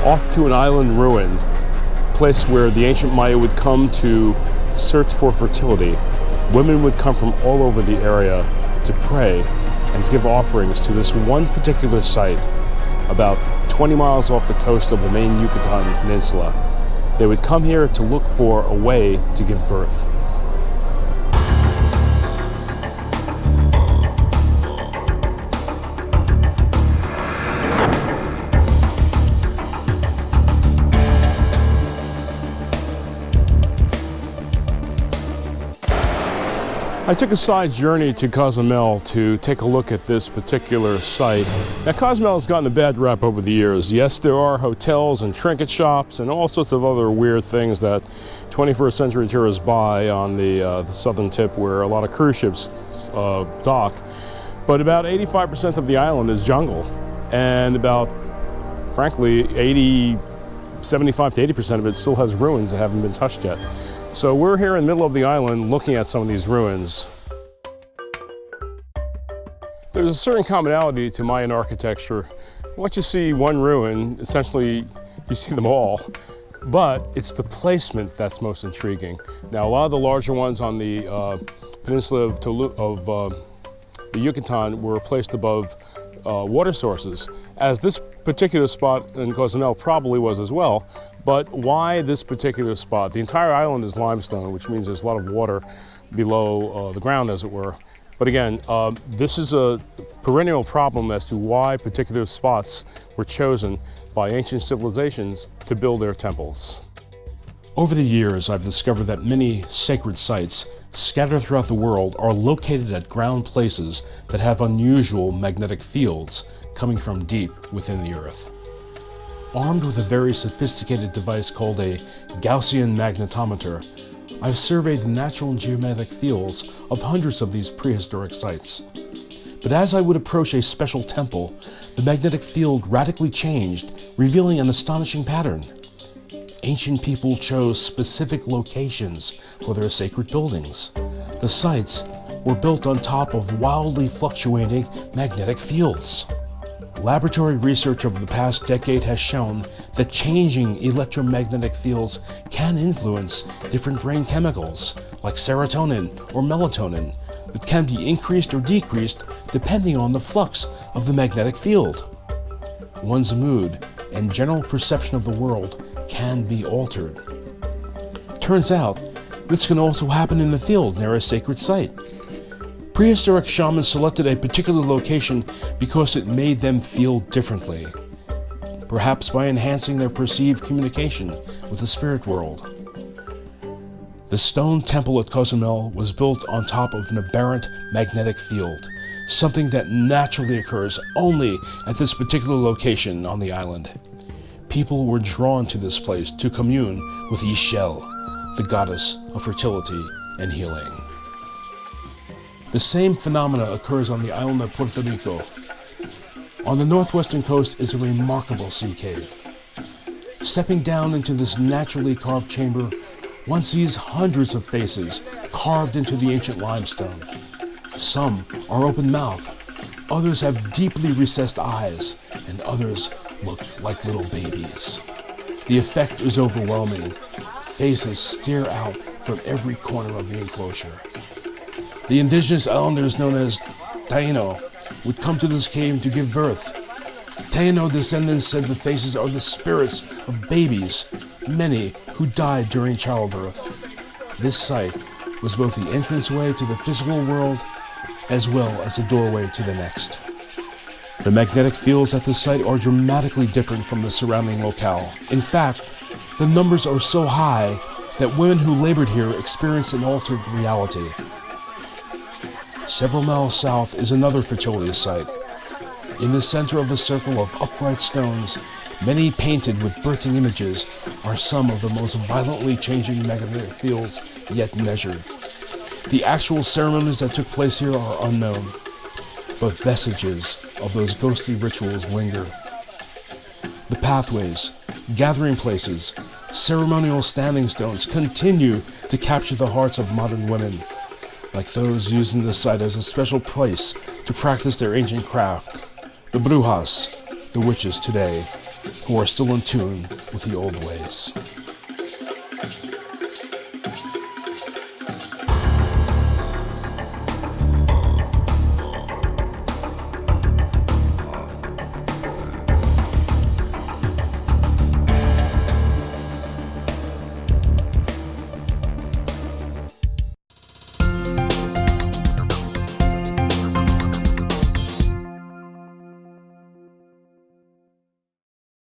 off to an island ruin, place where the ancient Maya would come to search for fertility. Women would come from all over the area to pray and to give offerings to this one particular site about 20 miles off the coast of the main Yucatan Peninsula. They would come here to look for a way to give birth. I took a side journey to Cozumel to take a look at this particular site. Now, Cozumel has gotten a bad rap over the years. Yes, there are hotels and trinket shops and all sorts of other weird things that 21st century tourists buy on the southern tip where a lot of cruise ships dock. But about 85% of the island is jungle, and about, frankly, 75 to 80% of it still has ruins that haven't been touched yet. So we're here in the middle of the island looking at some of these ruins. There's a certain commonality to Mayan architecture. Once you see one ruin, essentially you see them all, but it's the placement that's most intriguing. Now, a lot of the larger ones on the peninsula of the Yucatan were placed above water sources, as this particular spot in Cozumel probably was as well. But why this particular spot? The entire island is limestone, which means there's a lot of water below the ground, as it were. But again, this is a perennial problem as to why particular spots were chosen by ancient civilizations to build their temples. Over the years, I've discovered that many sacred sites scattered throughout the world are located at ground places that have unusual magnetic fields coming from deep within the earth. Armed with a very sophisticated device called a Gaussian magnetometer, I've surveyed the natural and geometric fields of hundreds of these prehistoric sites. But as I would approach a special temple, the magnetic field radically changed, revealing an astonishing pattern. Ancient people chose specific locations for their sacred buildings. The sites were built on top of wildly fluctuating magnetic fields. Laboratory research over the past decade has shown that changing electromagnetic fields can influence different brain chemicals, like serotonin or melatonin, that can be increased or decreased depending on the flux of the magnetic field. One's mood and general perception of the world can be altered. Turns out, this can also happen in the field near a sacred site. Prehistoric shamans selected a particular location because it made them feel differently, perhaps by enhancing their perceived communication with the spirit world. The stone temple at Cozumel was built on top of an aberrant magnetic field, something that naturally occurs only at this particular location on the island. People were drawn to this place to commune with Ixchel, the goddess of fertility and healing. The same phenomena occurs on the island of Puerto Rico. On the northwestern coast is a remarkable sea cave. Stepping down into this naturally carved chamber, one sees hundreds of faces carved into the ancient limestone. Some are open-mouthed, others have deeply recessed eyes, and others look like little babies. The effect is overwhelming. Faces stare out from every corner of the enclosure. The indigenous islanders known as Taino would come to this cave to give birth. Taino descendants said the faces are the spirits of babies, many who died during childbirth. This site was both the entranceway to the physical world as well as the doorway to the next. The magnetic fields at this site are dramatically different from the surrounding locale. In fact, the numbers are so high that women who labored here experienced an altered reality. Several miles south is another fertility site. In the center of a circle of upright stones, many painted with birthing images, are some of the most violently changing magnetic fields yet measured. The actual ceremonies that took place here are unknown, but vestiges of those ghostly rituals linger. The pathways, gathering places, ceremonial standing stones continue to capture the hearts of modern women, like those using the site as a special place to practice their ancient craft, the brujas, the witches today. who are still in tune with the old ways.